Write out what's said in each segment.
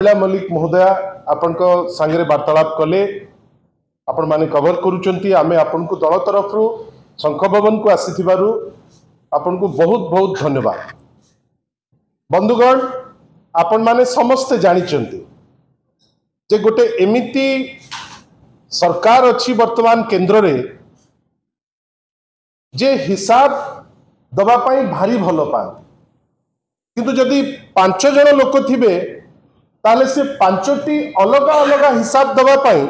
प्रज्ञा मल्लिक महोदया आपण सांगे वार्तालाप कले आपण माने कवर करूचंती आमे आपण को दल तरफ शंख भवन को आसीथिबारु आपण को बहुत बहुत धन्यवाद। बंधुगण आपण माने समस्त जानिचंती जे गोटे एमिति सरकार अच्छी वर्तमान केंद्र रे जे हिसाब दबा पाई भारी भल पाती किंतु जदि 5 जन लोक थिबे ताले से 5टी अलग अलग हिसाब दबा पाई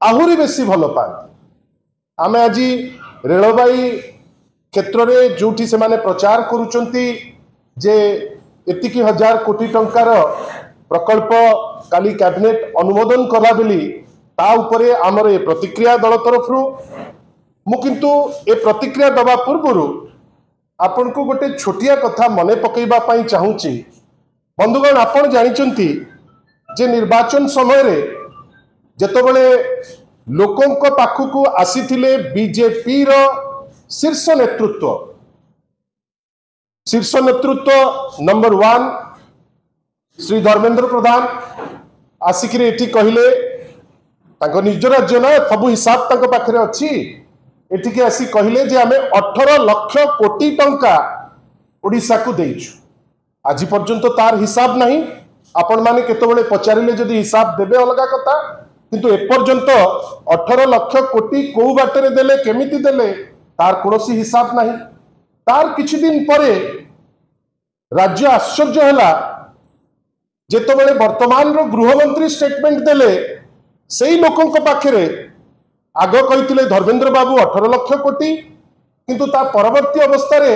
आहुरी बेसी भल पाती। आमे आज रेलवाई क्षेत्र में जोठी से माने प्रचार करुचंती जे एतिकी 1000 कोटी टंकार प्रकल्प काली कैबिनेट अनुमोदन कला बेली ता उपरे आमर ए प्रतिक्रिया दल तरफ मु किंतु ए प्रतिक्रिया दबा पूर्व आपण को गोटे छोटिया कथा मने पकेबा पाई चाहूची। बंधुगण आपण जानिचंती जे निर्वाचन समय रे जेतबेले लोकंक पाखकू आसीथिले बीजेपी रो शीर्ष नेतृत्व नंबर 1 श्री धर्मेंद्र प्रधान आसिक एटी कहले तांको निज राज्य ना सब हिसाब तांको पाखरे अछि एटिके आसी कहले जे आमे 18 लाख कोटी टंका ओडिसा को देइछु। आज पर्यंत तार हिसाब नहीं। आपण माने केतबेले पचारिले जदि हिसाब देबे अलगा कथा किंतु एपर्यंत 18 लाख कोटी को बाटरे देले केमिति देले तार कोनोसी हिसाब नहीं। तार किछि दिन परे राज्य आश्चर्य हला जेतबेले वर्तमान रो गृहमंत्री स्टेटमेंट देले सेई लोकंक पाखरे आग कहिथिले धर्मेंद्र बाबू 18 लाख कोटी किंतु ता परवर्ती अवस्था रे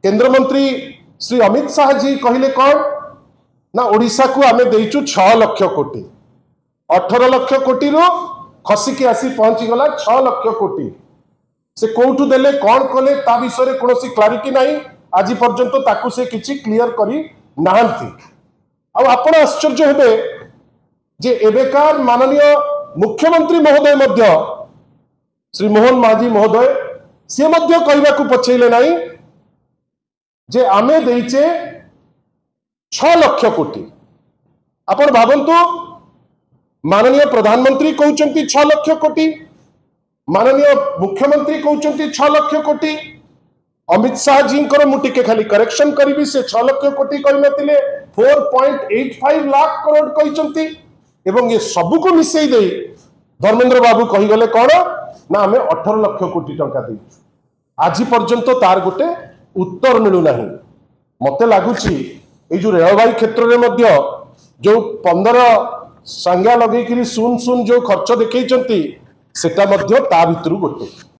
केंद्र मंत्री श्री अमित शाह जी कहले कौन ना ओडिशा को आमे देइचु 6 लाख कोटी 18 लाख कोटी रो खसिकी आसी पहुंची गला 6 लाख कोटी से कोठु देले कौन कले ता विषय रे कोनोसी क्लैरिटी नहीं। आज पर्यंत ताकू से किछि क्लियर करी नाहंती। आ आपण आश्चर्य हेबे जे एबेकार माननीय मुख्यमंत्री महोदय मध्य श्री मोहन माझी महोदय से मध्य कहवा को पछैले नहीं जे आमे देइचे 6 लाख कोटी। आपण भाबंतु माननीय प्रधानमंत्री कहउचंती 6 लाख कोटी, माननीय मुख्यमंत्री कहउचंती 6 लाख कोटी, अमित शाह जी मुटिके खाली करेक्शन करी से 6 लाख कोटी कहि नथिले 4.85 लाख करोड़ कहिचंती एवं ये सबू को मिसई दे धर्मेंद्र बाबू कही गले कौन ना आमे 18 लाख कोटी टंका दे। आज पर्यंत तार गोटे उत्तर मिलू नहीं। मते लागुची ए जो रेलवाई क्षेत्र में मध्य जो 15 संज्ञा लगे सुन सुन जो खर्च देखई सेटा मध्य ता भितरु गोटे।